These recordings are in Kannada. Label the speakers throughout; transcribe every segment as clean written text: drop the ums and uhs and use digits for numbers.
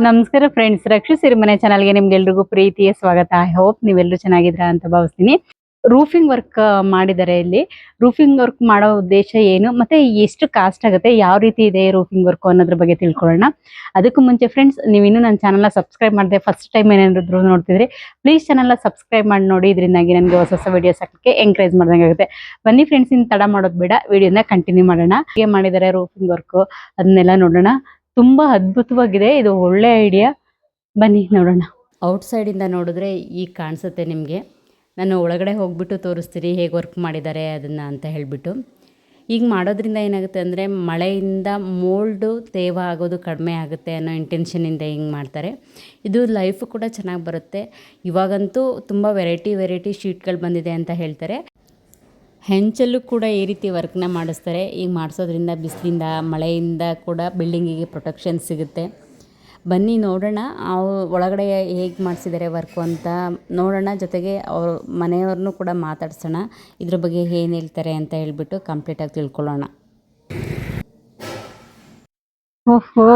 Speaker 1: ನಮಸ್ಕಾರ ಫ್ರೆಂಡ್ಸ್, ರಕ್ಷಿ ಸಿರಿಮನೆ ಚಾನಲ್ಗೆ ನಿಮ್ಗೆಲ್ರಿಗೂ ಪ್ರೀತಿಯ ಸ್ವಾಗತ. ಐ ಹೋಪ್ ನೀವೆಲ್ಲರೂ ಚೆನ್ನಾಗಿದ್ದೀರಾ ಅಂತ ಭಾವಿಸ್ತೀನಿ. ರೂಫಿಂಗ್ ವರ್ಕ್ ಮಾಡಿದ್ದಾರೆ ಇಲ್ಲಿ. ರೂಫಿಂಗ್ ವರ್ಕ್ ಮಾಡೋ ಉದ್ದೇಶ ಏನು, ಮತ್ತೆ ಎಷ್ಟು ಕಾಸ್ಟ್ ಆಗುತ್ತೆ, ಯಾವ ರೀತಿ ಇದೆ ರೂಫಿಂಗ್ ವರ್ಕ್ ಅನ್ನೋದ್ರ ಬಗ್ಗೆ ತಿಳ್ಕೊಳ್ಳೋಣ. ಅದಕ್ಕೂ ಮುಂಚೆ ಫ್ರೆಂಡ್ಸ್, ನೀವು ಇನ್ನೂ ನನ್ನ ಚಾನಲ್ನ ಸಬ್ಸ್ಕ್ರೈಬ್ ಮಾಡದೆ ಫಸ್ಟ್ ಟೈಮ್ ಏನಾದ್ರು ನೋಡ್ತಿದ್ರೆ ಪ್ಲೀಸ್ ಚಾನಲ್ನ ಸಬ್ಸ್ಕ್ರೈಬ್ ಮಾಡಿ ನೋಡಿ. ಇದರಿಂದಾಗಿ ನನಗೆ ಹೊಸ ಹೊಸ ವಿಡಿಯೋಸ್ ಹಾಕಕ್ಕೆ ಎಂಕರೇಜ್ ಮಾಡ್ದಂಗೆ ಆಗುತ್ತೆ. ಬನ್ನಿ ಫ್ರೆಂಡ್ಸ್, ಇನ್ನು ತಡ ಮಾಡೋದು ಬೇಡ, ವಿಡಿಯೋನ ಕಂಟಿನ್ಯೂ ಮಾಡೋಣ. ಹೇಗೆ ಮಾಡಿದ್ದಾರೆ ರೂಫಿಂಗ್ ವರ್ಕ್ ಅದನ್ನೆಲ್ಲ ನೋಡೋಣ. ತುಂಬಾ ಅದ್ಭುತವಾಗಿದೆ, ಇದು ಒಳ್ಳೆ ಐಡಿಯಾ. ಬನ್ನಿ ನೋಡೋಣ. ಔಟ್ಸೈಡ್ ಇಂದ ನೋಡಿದ್ರೆ ಈಗ ಕಾಣಿಸುತ್ತೆ ನಿಮಗೆ. ನಾನು ಒಳಗಡೆ ಹೋಗ್ಬಿಟ್ಟು ತೋರಿಸ್ತೀನಿ ಹೇಗೆ ವರ್ಕ್ ಮಾಡಿದ್ದಾರೆ ಅದನ್ನು ಅಂತ ಹೇಳಿಬಿಟ್ಟು. ಈಗ ಮಾಡೋದ್ರಿಂದ ಏನಾಗುತ್ತೆ ಅಂದರೆ ಮಳೆಯಿಂದ ಮೋಲ್ಡು ತೇವ ಆಗೋದು ಕಡಿಮೆ ಆಗುತ್ತೆ ಅನ್ನೋ ಇಂಟೆನ್ಷನಿಂದ ಹಿಂಗೆ ಮಾಡ್ತಾರೆ. ಇದು ಲೈಫು ಕೂಡ ಚೆನ್ನಾಗಿ ಬರುತ್ತೆ. ಇವಾಗಂತೂ ತುಂಬ ವೆರೈಟಿ ಶೀಟ್ಗಳು ಬಂದಿದೆ ಅಂತ ಹೇಳ್ತಾರೆ. ಹೆಂಚಲ್ಲೂ ಕೂಡ ಈ ರೀತಿ ವರ್ಕ್ನ ಮಾಡಿಸ್ತಾರೆ. ಈಗ ಮಾಡಿಸೋದ್ರಿಂದ ಬಿಸಿಲಿಂದ ಮಳೆಯಿಂದ ಕೂಡ ಬಿಲ್ಡಿಂಗಿಗೆ ಪ್ರೊಟೆಕ್ಷನ್ ಸಿಗುತ್ತೆ. ಬನ್ನಿ ನೋಡೋಣ ಒಳಗಡೆ ಹೇಗೆ ಮಾಡಿಸಿದ್ದಾರೆ ವರ್ಕು ಅಂತ ನೋಡೋಣ. ಜೊತೆಗೆ ಅವ್ರ ಮನೆಯವ್ರನ್ನೂ ಕೂಡ ಮಾತಾಡ್ಸೋಣ, ಇದ್ರ ಬಗ್ಗೆ ಏನು ಹೇಳ್ತಾರೆ ಅಂತ ಹೇಳ್ಬಿಟ್ಟು ಕಂಪ್ಲೀಟಾಗಿ ತಿಳ್ಕೊಳ್ಳೋಣ. ಓಹೋ,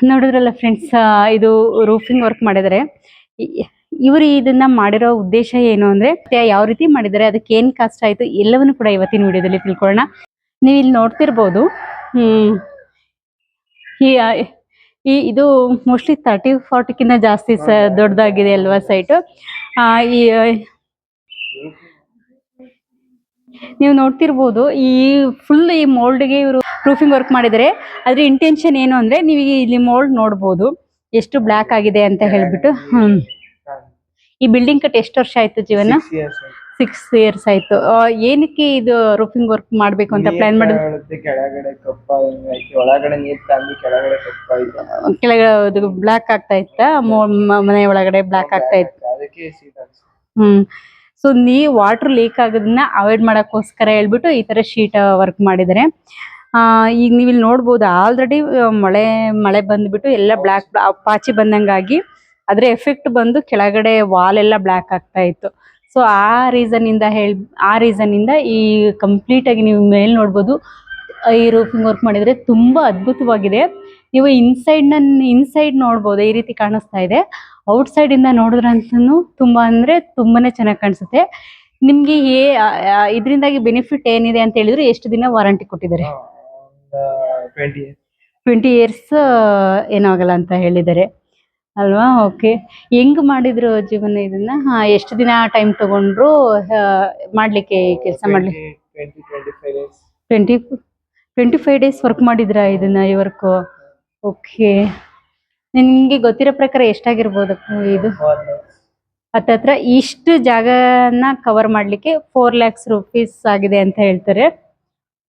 Speaker 1: ನೋಡಿದ್ರಲ್ಲ ಫ್ರೆಂಡ್ಸ್, ಇದು ರೂಫಿಂಗ್ ವರ್ಕ್ ಮಾಡಿದರೆ ಇವರು ಇದನ್ನ ಮಾಡಿರೋ ಉದ್ದೇಶ ಏನು ಅಂದ್ರೆ ಯಾವ ರೀತಿ ಮಾಡಿದ್ದಾರೆ, ಅದಕ್ಕೆ ಏನ್ ಕಾಸ್ಟ್ ಆಯ್ತು, ಎಲ್ಲವನ್ನು ಕೂಡ ಇವತ್ತಿನ ವಿಡಿಯೋದಲ್ಲಿ ತಿಳ್ಕೊಳ್ಳೋಣ. ನೀವು ಇಲ್ಲಿ ನೋಡ್ತಿರ್ಬೋದು, ಇದು ಮೋಸ್ಟ್ಲಿ 30-40ಕ್ಕಿಂತ ಜಾಸ್ತಿ ದೊಡ್ಡದಾಗಿದೆ ಅಲ್ವಾ ಸೈಟ್. ಈ ನೀವು ನೋಡ್ತಿರ್ಬೋದು, ಈ ಫುಲ್ ಈ ಮೋಲ್ಡ್ಗೆ ಇವರು ರೂಫಿಂಗ್ ವರ್ಕ್ ಮಾಡಿದರೆ ಅದ್ರ ಇಂಟೆನ್ಷನ್ ಏನು ಅಂದ್ರೆ, ನೀವು ಇಲ್ಲಿ ಮೋಲ್ಡ್ ನೋಡ್ಬೋದು ಎಷ್ಟು ಬ್ಲ್ಯಾಕ್ ಆಗಿದೆ ಅಂತ ಹೇಳ್ಬಿಟ್ಟು. ಈ ಬಿಲ್ಡಿಂಗ್ ಕಟ್ಟಿ ಎಷ್ಟು ವರ್ಷ ಆಯ್ತು ಜೀವನ? 6 years ಆಯ್ತು. ಏನಕ್ಕೆ ಇದು ರೂಫಿಂಗ್ ವರ್ಕ್ ಮಾಡ್ಬೇಕು ಅಂತ ಪ್ಲಾನ್ ಮಾಡಿದ್ರು? ಕೆಳಗಡೆ ಬ್ಲಾಕ್ ಆಗ್ತಾ ಇತ್ತ, ಮನೆ ಒಳಗಡೆ ಬ್ಲಾಕ್ ಆಗ್ತಾ ಇತ್ತು. ಸೊ ವಾಟರ್ ಲೀಕ್ ಆಗೋದನ್ನ ಅವಾಯ್ಡ್ ಮಾಡೋಕ್ಕೋಸ್ಕರ ಹೇಳ್ಬಿಟ್ಟು ಈ ತರ ಶೀಟ್ ವರ್ಕ್ ಮಾಡಿದ್ದಾರೆ. ಈಗ ನೀವು ಇಲ್ಲಿ ನೋಡ್ಬೋದು, ಆಲ್ರೆಡಿ ಮಳೆ ಬಂದ್ಬಿಟ್ಟು ಎಲ್ಲ ಬ್ಲಾಕ್ ಪಾಚಿ ಬಂದಂಗಾಗಿ ಅದ್ರ ಎಫೆಕ್ಟ್ ಬಂದು ಕೆಳಗಡೆ ವಾಲ್ ಎಲ್ಲ ಬ್ಲಾಕ್ ಆಗ್ತಾ ಇತ್ತು. ಸೊ ಆ ರೀಸನ್ ಇಂದ ಈ ಕಂಪ್ಲೀಟ್ ಆಗಿ ನೀವು ಮೇಲ್ ನೋಡ್ಬೋದು, ಈ ರೂಫಿಂಗ್ ವರ್ಕ್ ಮಾಡಿದ್ರೆ ತುಂಬಾ ಅದ್ಭುತವಾಗಿದೆ. ನೀವು ಇನ್ಸೈಡ್ ನೋಡ್ಬೋದು, ಈ ರೀತಿ ಕಾಣಿಸ್ತಾ ಇದೆ. ಔಟ್ಸೈಡ್ ಇಂದ ನೋಡಿದ್ರಂತೂ ತುಂಬಾನೇ ಚೆನ್ನಾಗಿ ಕಾಣಿಸುತ್ತೆ. ನಿಮ್ಗೆ ಇದರಿಂದಾಗಿ ಬೆನಿಫಿಟ್ ಏನಿದೆ ಅಂತ ಹೇಳಿದ್ರೆ, ಎಷ್ಟು ದಿನ ವಾರಂಟಿ ಕೊಟ್ಟಿದ್ದಾರೆ? 20 years ಏನಾಗಲ್ಲ ಅಂತ ಹೇಳಿದ್ದಾರೆ ಅಲ್ವಾ. ಓಕೆ, ಹೆಂಗ್ ಮಾಡಿದ್ರು ಜೀವನ ಇದನ್ನ? ಎಷ್ಟು ದಿನ ಟೈಮ್ ತಗೊಂಡ್ರು ಮಾಡ್ಲಿಕ್ಕೆ, ಈ ಕೆಲಸ ಮಾಡ್ಲಿಕ್ಕೆ? 25 days ವರ್ಕ್ ಮಾಡಿದ್ರ ಇದನ್ನ, ಈ ವರ್ಕ್? ಓಕೆ, ನಿಮ್ಗೆ ಗೊತ್ತಿರೋ ಪ್ರಕಾರ ಎಷ್ಟಾಗಿರ್ಬೋದು ಇದು? ಹತ್ತತ್ರ ಇಷ್ಟು ಜಾಗನ ಕವರ್ ಮಾಡ್ಲಿಕ್ಕೆ 4 lakhs rupees ಆಗಿದೆ ಅಂತ ಹೇಳ್ತಾರೆ.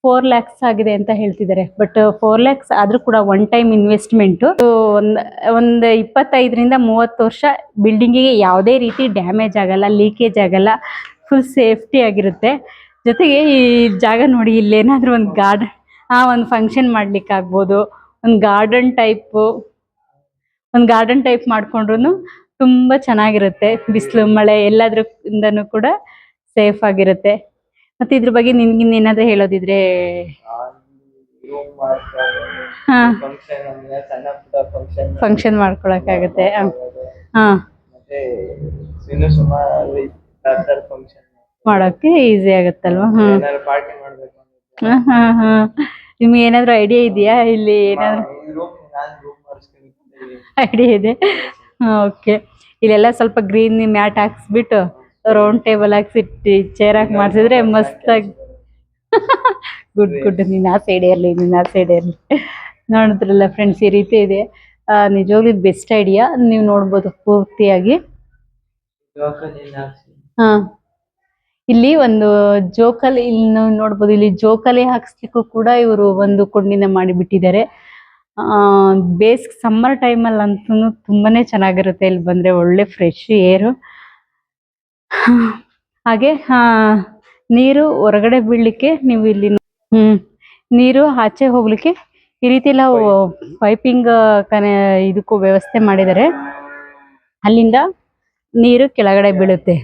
Speaker 1: 4 lakhs ಆಗಿದೆ ಅಂತ ಹೇಳ್ತಿದ್ದಾರೆ. ಬಟ್ 4 lakhs ಆದ್ರೂ ಕೂಡ ಒನ್ ಟೈಮ್ ಇನ್ವೆಸ್ಟ್ಮೆಂಟ್. ಒಂದು 25-30 ವರ್ಷ ಬಿಲ್ಡಿಂಗಿಗೆ ಯಾವುದೇ ರೀತಿ ಡ್ಯಾಮೇಜ್ ಆಗಲ್ಲ, ಲೀಕೇಜ್ ಆಗಲ್ಲ, ಫುಲ್ ಸೇಫ್ಟಿ ಆಗಿರುತ್ತೆ. ಜೊತೆಗೆ ಈ ಜಾಗ ನೋಡಿ, ಇಲ್ಲೇನಾದ್ರೂ ಒಂದು ಒಂದು ಫಂಕ್ಷನ್ ಮಾಡ್ಲಿಕ್ಕೆ ಆಗ್ಬೋದು, ಒಂದು ಗಾರ್ಡನ್ ಟೈಪ್ ಮಾಡ್ಕೊಂಡ್ರು ತುಂಬಾ ಚೆನ್ನಾಗಿರುತ್ತೆ. ಬಿಸಿಲು ಮಳೆ ಎಲ್ಲದ್ರಿಂದನೂ ಕೂಡ ಸೇಫ್ ಆಗಿರುತ್ತೆ. ಮತ್ತೆ ಇದ್ರ ಬಗ್ಗೆ ನಿನ್ಗೇನಾದ್ರೂ ಹೇಳೋದಿದ್ರೆ? ಫಂಕ್ಷನ್ ಮಾಡ್ಕೊಳಕ್ಕಾಗತ್ತೆ. ಮಾಡೋಕೆ ಈಸಿ ಆಗುತ್ತಲ್ವಾ? ನಿಮ್ಗೆ ಏನಾದ್ರು ಐಡಿಯಾ ಇದೆಯಾ? ಇಲ್ಲಿ ಏನಾದ್ರು ಐಡಿಯಾ ಇದೆ? ಓಕೆ, ಇಲ್ಲೆಲ್ಲ ಸ್ವಲ್ಪ ಗ್ರೀನ್ ಮ್ಯಾಟ್ ಹಾಕ್ಸ್ಬಿಟ್ಟು ರೌಂಡ್ ಟೇಬಲ್ ಹಾಕ್ಸಿಟ್ಟು ಚೇರ್ ಹಾಕಿ ಮಾಡ್ಸಿದ್ರೆ ಮಸ್ತಾಗಿ. ಗುಡ್, ನೀನ್ ಆ ಸೈಡ್ ಇರ್ಲಿ. ನೋಡಿದ್ರಲ್ಲ ಫ್ರೆಂಡ್ಸ್, ಈ ರೀತಿ ಇದೆ. ನಿಜವಾಗ್ಲೂ ಬೆಸ್ಟ್ ಐಡಿಯಾ. ನೀವು ನೋಡ್ಬೋದು ಪೂರ್ತಿಯಾಗಿ. ಇಲ್ಲಿ ಒಂದು ಜೋಕಾಲಿ, ಇಲ್ಲಿ ನೋಡ್ಬೋದು, ಇಲ್ಲಿ ಜೋಕಾಲಿ ಹಾಕ್ಸ್ಲಿಕ್ಕೂ ಕೂಡ ಇವರು ಒಂದು ಕೊಂಡಿನ ಮಾಡಿಬಿಟ್ಟಿದ್ದಾರೆ. ಸಮ್ಮರ್ ಟೈಮಲ್ಲಿ ಅಂತೂ ತುಂಬಾನೇ ಚೆನ್ನಾಗಿರುತ್ತೆ. ಇಲ್ಲಿ ಬಂದ್ರೆ ಒಳ್ಳೆ ಫ್ರೆಶ್ ಏರು. ಹಾಗೆ ನೀರು ಹೊರಗಡೆ ಬೀಳ್ಲಿಕ್ಕೆ ನೀವು ಇಲ್ಲಿ ನೀರು ಆಚೆ ಹೋಗ್ಲಿಕ್ಕೆ ಈ ರೀತಿ ಎಲ್ಲ ಪೈಪಿಂಗ್ ಇದಕ್ಕೂ ವ್ಯವಸ್ಥೆ ಮಾಡಿದ್ದಾರೆ. ಅಲ್ಲಿಂದ ನೀರು ಕೆಳಗಡೆ ಬೀಳುತ್ತೆ.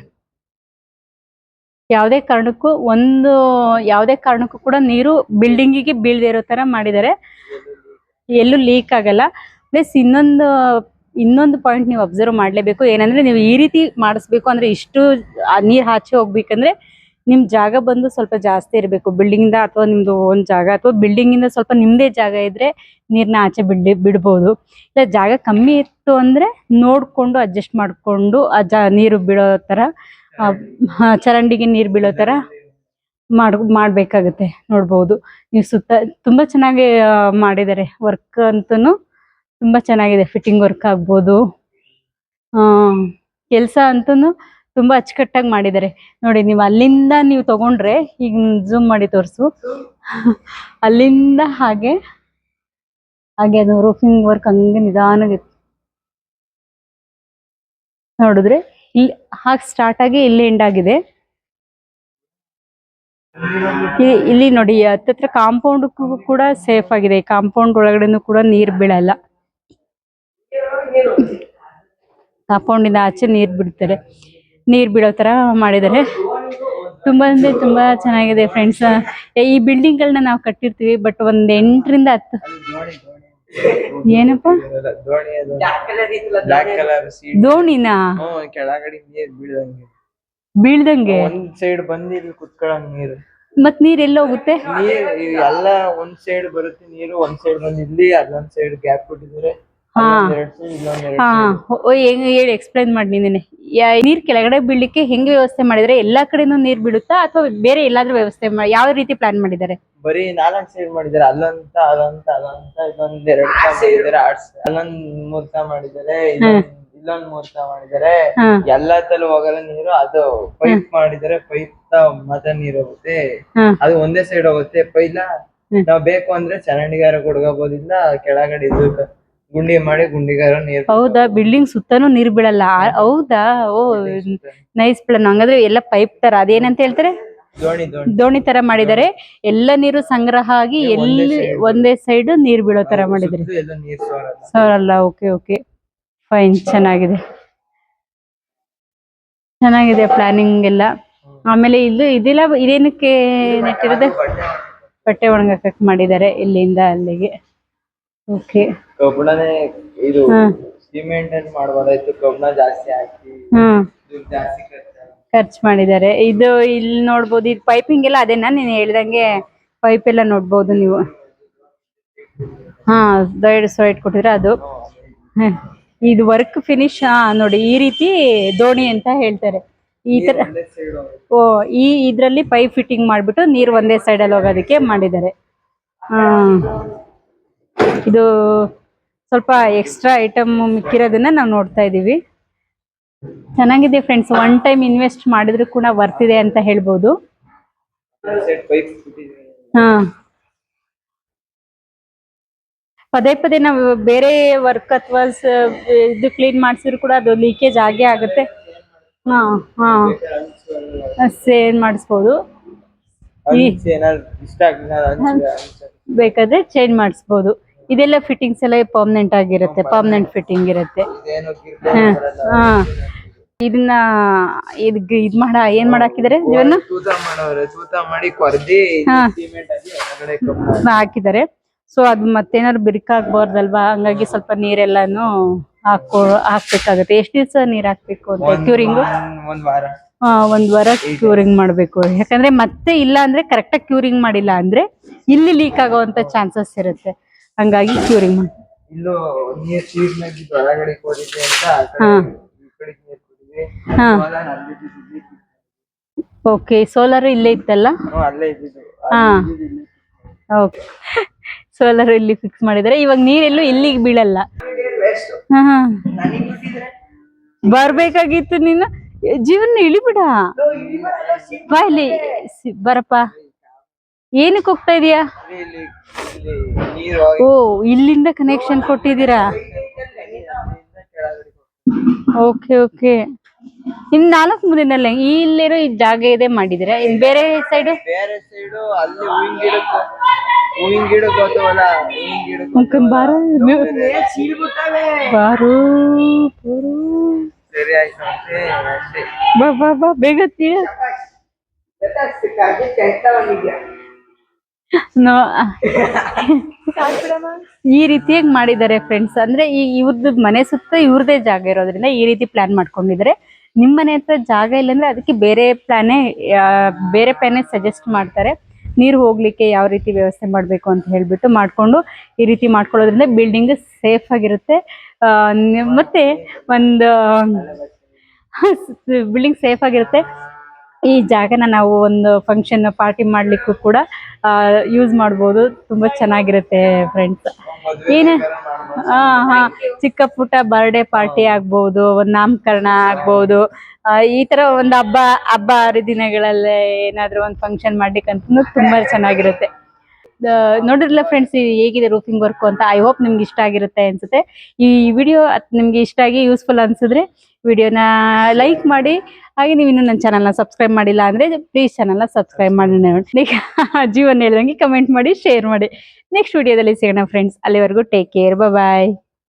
Speaker 1: ಯಾವುದೇ ಕಾರಣಕ್ಕೂ ಕೂಡ ನೀರು ಬಿಲ್ಡಿಂಗಿಗೆ ಬೀಳದೇ ಇರೋ ತರ ಮಾಡಿದ್ದಾರೆ. ಎಲ್ಲೂ ಲೀಕ್ ಆಗಲ್ಲ. ಪ್ಲಸ್ ಇನ್ನೊಂದು ಪಾಯಿಂಟ್ ನೀವು ಅಬ್ಸರ್ವ್ ಮಾಡ್ಲೇಬೇಕು. ಏನಂದ್ರೆ ನೀವು ಈ ರೀತಿ ಮಾಡಿಸ್ಬೇಕು ಅಂದ್ರೆ ಇಷ್ಟು ನೀರ್ ಆಚೆ ಹೋಗ್ಬೇಕಂದ್ರೆ ನಿಮ್ ಜಾಗ ಬಂದು ಸ್ವಲ್ಪ ಜಾಸ್ತಿ ಇರಬೇಕು. ಬಿಲ್ಡಿಂಗ್ ಅಥವಾ ನಿಮ್ದು ಒಂದ್ ಜಾಗ ಅಥವಾ ಬಿಲ್ಡಿಂಗ್ ಇಂದ ಸ್ವಲ್ಪ ನಿಮ್ದೇ ಜಾಗ ಇದ್ರೆ ನೀರ್ನ ಆಚೆ ಬಿಡ್ಬೋದು. ಇಲ್ಲ ಜಾಗ ಕಮ್ಮಿ ಇತ್ತು ಅಂದ್ರೆ ನೋಡ್ಕೊಂಡು ಅಡ್ಜಸ್ಟ್ ಮಾಡ್ಕೊಂಡು ನೀರು ಬೀಳೋ ತರ ಚರಂಡಿಗೆ ನೀರ್ ಬೀಳೋ ತರ ಮಾಡ್ಬೇಕಾಗತ್ತೆ. ನೋಡ್ಬೋದು ನೀವು ಸುತ್ತ ತುಂಬಾ ಚೆನ್ನಾಗಿ ಮಾಡಿದ್ದಾರೆ. ವರ್ಕ್ ಅಂತೂ ತುಂಬಾ ಚೆನ್ನಾಗಿದೆ. ಫಿಟ್ಟಿಂಗ್ ವರ್ಕ್ ಆಗ್ಬೋದು, ಕೆಲಸ ಅಂತೂ ತುಂಬಾ ಅಚ್ಚುಕಟ್ಟಾಗಿ ಮಾಡಿದ್ದಾರೆ. ನೋಡಿ ನೀವು ಅಲ್ಲಿಂದ ನೀವು ತಗೊಂಡ್ರೆ, ಈಗ ಝೂಮ್ ಮಾಡಿ ತೋರಿಸು, ಅಲ್ಲಿಂದ ಹಾಗೆ ಅದು ರೂಫಿಂಗ್ ವರ್ಕ್ ಹಂಗೆ ನಿಧಾನವಾಗಿ ನೋಡಿದ್ರೆ ಇಲ್ಲಿ ಹಾಗೆ ಸ್ಟಾರ್ಟ್ ಆಗಿ ಇಲ್ಲಿ ಎಂಡ್ ಆಗಿದೆ. ಇಲ್ಲಿ ನೋಡಿ ಹತ್ತತ್ರ ಕಾಂಪೌಂಡ್ ಕೂಡ ಸೇಫ್ ಆಗಿದೆ. ಕಾಂಪೌಂಡ್ ಒಳಗಡೆನೂ ಕೂಡ ನೀರ್ ಬೀಳಲ್ಲ. ಕಾಂಪೌಂಡ್ ಇಂದ ಆಚೆ ನೀರ್ ಬೀಳೋ ತರ ಮಾಡಿದ್ದಾರೆ. ತುಂಬಾ ಅಂದ್ರೆ ತುಂಬಾ ಚೆನ್ನಾಗಿದೆ ಫ್ರೆಂಡ್ಸ್. ಈ ಬಿಲ್ಡಿಂಗ್ ಗಳನ್ನ ನಾವು ಕಟ್ಟಿರ್ತೀವಿ, ಬಟ್ ಒಂದ್ 8 ರಿಂದ 10 ಏನಪ್ಪ ದೋಣಿನಾ ಬೀಳ್ದಂಗೆ
Speaker 2: ಒಂದ್ ಸೈಡ್ ಬಂದು ಇಲ್ಲಿ ಕುತ್ಕೊಳ್ಳಂಗ್ ನೀರು.
Speaker 1: ಮತ್ ನೀರ್ ಎಲ್ಲ ಹೋಗುತ್ತೆ?
Speaker 2: ಎಲ್ಲ ಒಂದ್ ಸೈಡ್ ಬರುತ್ತೆ ನೀರು, ಒಂದ್ ಸೈಡ್ ಬಂದು ಇಲ್ಲಿ, ಅದೊಂದ್ ಸೈಡ್ ಗ್ಯಾಪ್ ಕೊಟ್ಟಿದ್ದಾರೆ.
Speaker 1: ಹೇಳಿ ಎಕ್ಸ್ಪ್ಲೈನ್ ಮಾಡಿ ನೀನೆ. ನೀರ್ ಕೆಳಗಡೆ ಬೀಳ್ಲಿಕ್ಕೆ ಹೆಂಗೆ ವ್ಯವಸ್ಥೆ ಮಾಡಿದ್ರೆ? ಎಲ್ಲಾ ಕಡೆನೂ ನೀರ್ ಬೀಳುತ್ತಾ ಅಥವಾ ಬೇರೆ ಎಲ್ಲಾದ್ರೂ ವ್ಯವಸ್ಥೆ ಯಾವ ರೀತಿ ಪ್ಲಾನ್ ಮಾಡಿದ್ದಾರೆ?
Speaker 2: ಬರೀ 4 ಸೈಡ್ ಮಾಡಿದ್ದಾರೆ. ಅಲ್ಲೊಂತ ಇದೊಂದ್ 2 ಮಾಡಿದ್ದಾರೆ. ಅಲ್ಲೊಂದ್ ಮೂರ್ತ ಮಾಡಿದ್ದಾರೆ, ಇಲ್ಲೊಂದ್ ಮೂರ್ತ ಮಾಡಿದ್ದಾರೆ. ಎಲ್ಲಾ ತಲೆ ಹೋಗಲ್ಲ ನೀರು. ಅದು ಪೈಪ್ ಮಾಡಿದ್ದಾರೆ. ಪೈಪ್ ಮಾತ್ರ ನೀರ್ ಹೋಗುತ್ತೆ. ಅದು ಒಂದೇ ಸೈಡ್ ಹೋಗುತ್ತೆ. ಪೈಲ ನಾವ್ ಬೇಕು ಅಂದ್ರೆ ಚರಂಡಿಗಾರ ಕೊಡ್ಕೋಬಹುದಿಲ್ಲ, ಕೆಳಗಡೆ ಗುಂಡಿ ಮಾಡಿ ಗುಂಡಿಗಾರ ನೀರ್.
Speaker 1: ಹೌದಾ? ಬಿಲ್ಡಿಂಗ್ ಸುತ್ತಾನು ನೀರ್ ಬೀಳಲ್ಲ? ಹೌದಾ? ಓ ನೈಸ್ ಪ್ಲಾನ್. ಹಂಗಾದ್ರೆ ಎಲ್ಲ ಪೈಪ್ ತರ, ಅದೇನಂತ ಹೇಳ್ತಾರೆ, ದೋಣಿ ತರ ಮಾಡಿದ್ದಾರೆ. ಎಲ್ಲ ನೀರು ಸಂಗ್ರಹ ಆಗಿ ಎಲ್ಲಿ ಒಂದೇ ಸೈಡ್ ನೀರ್ ಬೀಳೋ ತರ ಮಾಡಿದ್ದಾರೆ. ಸೋರಲ್ಲ. Okay okay fine. ಚೆನ್ನಾಗಿದೆ ಪ್ಲಾನಿಂಗ್ ಎಲ್ಲ. ಆಮೇಲೆ ಇದೇನಕ್ಕೆ ನೆಟ್ಟಿರೋದು? ಬಟ್ಟೆ ಒಣಗಾಕಕ್ ಮಾಡಿದ್ದಾರೆ ಇಲ್ಲಿಂದ ಅಲ್ಲಿಗೆ. ಓಕೆ.
Speaker 2: ಕಬ್ಬಣನೇ ಇದು ಸಿಮೆಂಟ್ ಅಂತ ಮಾಡಬಹುದಾಯ್ತು. ಕಬ್ಬಣ ಜಾಸ್ತಿ ಹಾಕಿ ಜಾಸ್ತಿ
Speaker 1: ಖರ್ಚು ಮಾಡಿದ್ದಾರೆ. ಇಲ್ಲಿ ನೋಡ್ಬೋದು, ಇದು ಪೈಪಿಂಗ್ ಎಲ್ಲ ಅದೇನಾ ನೀನು ಹೇಳ್ದಂಗೆ? ಪೈಪ್ ಎಲ್ಲ ನೋಡ್ಬೋದು ನೀವು. ಸೈಡ್ ಕೊಟ್ಟಿದ್ರೆ ಅದು. ಇದು ವರ್ಕ್ ಫಿನಿಶ್ ನೋಡಿ. ಈ ರೀತಿ ದೋಣಿ ಅಂತ ಹೇಳ್ತಾರೆ ಈ ತರ. ಇದ್ರಲ್ಲಿ ಪೈಪ್ ಫಿಟ್ಟಿಂಗ್ ಮಾಡ್ಬಿಟ್ಟು ನೀರು ಒಂದೇ ಸೈಡ್ ಅಲ್ಲಿ ಹೋಗೋದಕ್ಕೆ ಮಾಡಿದ್ದಾರೆ. ಇದು ಸ್ವಲ್ಪ ಎಕ್ಸ್ಟ್ರಾ ಐಟಮ್ ಮಿಕ್ಕಿರೋದನ್ನ ನಾವು ನೋಡ್ತಾ ಇದೀವಿ. ಚೆನ್ನಾಗಿದೆ ಫ್ರೆಂಡ್ಸ್. ಒನ್ ಟೈಮ್ ಇನ್ವೆಸ್ಟ್ ಮಾಡಿದ್ರು ಕೂಡ ವರ್ತ್ ಇದೆ ಅಂತ ಹೇಳ್ಬೋದು. ಪದೇ ಪದೇ ನಾವು ಬೇರೆ ವರ್ಕ್ ಅಥವಾ ಇದು ಕ್ಲೀನ್ ಮಾಡಿಸಿದ್ರು ಕೂಡ ಅದು ಲೀಕೇಜ್ ಆಗೇ ಆಗುತ್ತೆ. ಸೇಲ್ ಮಾಡಿಸ್ಬೋದು. ಬೇಕಾದ್ರೆ ಚೇಂಜ್ ಮಾಡಿಸ್ಬೋದು. ಇದೆಲ್ಲ ಫಿಟ್ಟಿಂಗ್ಸ್ ಎಲ್ಲ ಪರ್ಮನೆಂಟ್ ಆಗಿರುತ್ತೆ. ಪರ್ಮನೆಂಟ್ ಫಿಟ್ಟಿಂಗ್ ಇರುತ್ತೆ. ಇದನ್ನ ಏನ್ ಮಾಡಾಕಿದ್ದಾರೆ? ಜೀವನ ಹಾಕಿದ್ದಾರೆ. ಸೊ ಅದು ಮತ್ತೇನಾದ್ರು ಬಿರುಕಾಗ್ಬಾರ್ದಲ್ವಾ? ಹಂಗಾಗಿ ಸ್ವಲ್ಪ ನೀರೆಲ್ಲಾನು ಹಾಕ್ಬೇಕಾಗತ್ತೆ. ಎಷ್ಟು ದಿವಸ ನೀರ್ ಹಾಕ್ಬೇಕು ಅಂತ? ಕ್ಯೂರಿಂಗ್ ಒಂದ್ ವಾರ ಕ್ಯೂರಿಂಗ್ ಮಾಡ್ಬೇಕು. ಯಾಕಂದ್ರೆ ಮತ್ತೆ ಇಲ್ಲ ಅಂದ್ರೆ ಕರೆಕ್ಟಾಗಿ ಕ್ಯೂರಿಂಗ್ ಮಾಡಿಲ್ಲ ಅಂದ್ರೆ ಇಲ್ಲಿ ಲೀಕ್ ಆಗುವಂತ ಚಾನ್ಸಸ್ ಇರುತ್ತೆ. ಹಂಗಾಗಿ ಕ್ಯೂರಿಂಗ್ ಓಕೆ. ಸೋಲಾರ್ ಇಲ್ಲೇ ಇತ್ತಲ್ಲ? ಓಕೆ. ಸೋಲಾರ್ ಇಲ್ಲಿ ಫಿಕ್ಸ್ ಮಾಡಿದ್ದಾರೆ. ಇವಾಗ ನೀರೆಲ್ಲೂ ಇಲ್ಲಿಗೆ ಬೀಳಲ್ಲ. ಬರ್ಬೇಕಾಗಿತ್ತು ನೀನು. ಜೀವನ ಇಳಿಬಿಡ ಬಾ. ಇಲ್ಲಿ ಬರಪ್ಪ. ಏನಕ್ಕೆ ಹೋಗ್ತಾ ಇದೀಯಾ? ಓ, ಇಲ್ಲಿಂದ ಕನೆಕ್ಷನ್ ಕೊಟ್ಟಿದ್ದೀರಾ? Okay okay. ಇನ್ 4 ಮುಂದಿನಲ್ಲ ಇಲ್ಲಿರೋ ಈ ಜಾಗ ಇದೆ ಮಾಡಿದಿರಾ? ಇನ್ ಬೇರೆ ಸೈಡ್
Speaker 2: ಅಲ್ಲಿ ಹೂವಿನ ಗಿಡ
Speaker 1: ಬಾ ಬೇಗ ಈ ರೀತಿಯಾಗಿ ಮಾಡಿದ್ದಾರೆ ಫ್ರೆಂಡ್ಸ್. ಅಂದ್ರೆ ಈ ಇವ್ರದ್ದು ಮನೆ ಸುತ್ತ ಇವ್ರದೇ ಜಾಗ ಇರೋದ್ರಿಂದ ಈ ರೀತಿ ಪ್ಲಾನ್ ಮಾಡ್ಕೊಂಡಿದ್ದಾರೆ. ನಿಮ್ ಮನೆ ಹತ್ರ ಜಾಗ ಇಲ್ಲಾಂದ್ರೆ ಅದಕ್ಕೆ ಬೇರೆ ಪ್ಲಾನೇ ಸಜೆಸ್ಟ್ ಮಾಡ್ತಾರೆ. ನೀರು ಹೋಗ್ಲಿಕ್ಕೆ ಯಾವ ರೀತಿ ವ್ಯವಸ್ಥೆ ಮಾಡಬೇಕು ಅಂತ ಹೇಳ್ಬಿಟ್ಟು ಮಾಡ್ಕೊಂಡು ಈ ರೀತಿ ಮಾಡ್ಕೊಳ್ಳೋದ್ರಿಂದ ಬಿಲ್ಡಿಂಗ್ ಸೇಫ್ ಆಗಿರುತ್ತೆ. ಮತ್ತೆ ಒಂದು ಬಿಲ್ಡಿಂಗ್ ಸೇಫ್ ಆಗಿರುತ್ತೆ. ಈ ಜಾಗನ ನಾವು ಒಂದು ಫಂಕ್ಷನ್ ಪಾರ್ಟಿ ಮಾಡ್ಲಿಕ್ಕೂ ಕೂಡ ಯೂಸ್ ಮಾಡ್ಬೋದು. ತುಂಬಾ ಚೆನ್ನಾಗಿರುತ್ತೆ ಫ್ರೆಂಡ್ಸ್. ಏನ ಚಿಕ್ಕ ಪುಟ್ಟ ಬರ್ಡೇ ಪಾರ್ಟಿ ಆಗ್ಬಹುದು, ಒಂದು ನಾಮಕರಣ ಆಗ್ಬಹುದು, ಈ ತರ ಒಂದು ಹಬ್ಬ ಹರಿದಿನಗಳಲ್ಲೇ ಏನಾದ್ರು ಒಂದು ಫಂಕ್ಷನ್ ಮಾಡ್ಲಿಕ್ಕಂತೂ ತುಂಬಾ ಚೆನ್ನಾಗಿರುತ್ತೆ. ನೋಡಿದ್ರಲ್ಲ ಫ್ರೆಂಡ್ಸ್ ಹೇಗಿದೆ ರೂಫಿಂಗ್ ವರ್ಕ್ ಅಂತ. ಐ ಹೋಪ್ ನಿಮ್ಗೆ ಇಷ್ಟ ಆಗಿರುತ್ತೆ ಅನ್ಸುತ್ತೆ. ಈ ವಿಡಿಯೋ ನಿಮ್ಗೆ ಇಷ್ಟ ಆಗಿ ಯೂಸ್ಫುಲ್ ಅನ್ಸಿದ್ರೆ ವಿಡಿಯೋನ ಲೈಕ್ ಮಾಡಿ. ಹಾಗೆ ನೀವು ಇನ್ನೂ ನನ್ನ ಚಾನಲ್ನ ಸಬ್ಸ್ಕ್ರೈಬ್ ಮಾಡಿಲ್ಲ ಅಂದ್ರೆ ಪ್ಲೀಸ್ ಚಾನಲ್ನ ಸಬ್ಸ್ಕ್ರೈಬ್ ಮಾಡಿ. ಜೀವನ ಹೇಳ್ದಂಗೆ ಕಮೆಂಟ್ ಮಾಡಿ, ಶೇರ್ ಮಾಡಿ. ನೆಕ್ಸ್ಟ್ ವಿಡಿಯೋದಲ್ಲಿ ಸಿಗೋಣ ಫ್ರೆಂಡ್ಸ್. ಅಲ್ಲಿವರೆಗೂ ಟೇಕ್ ಕೇರ್, ಬಾಯ್.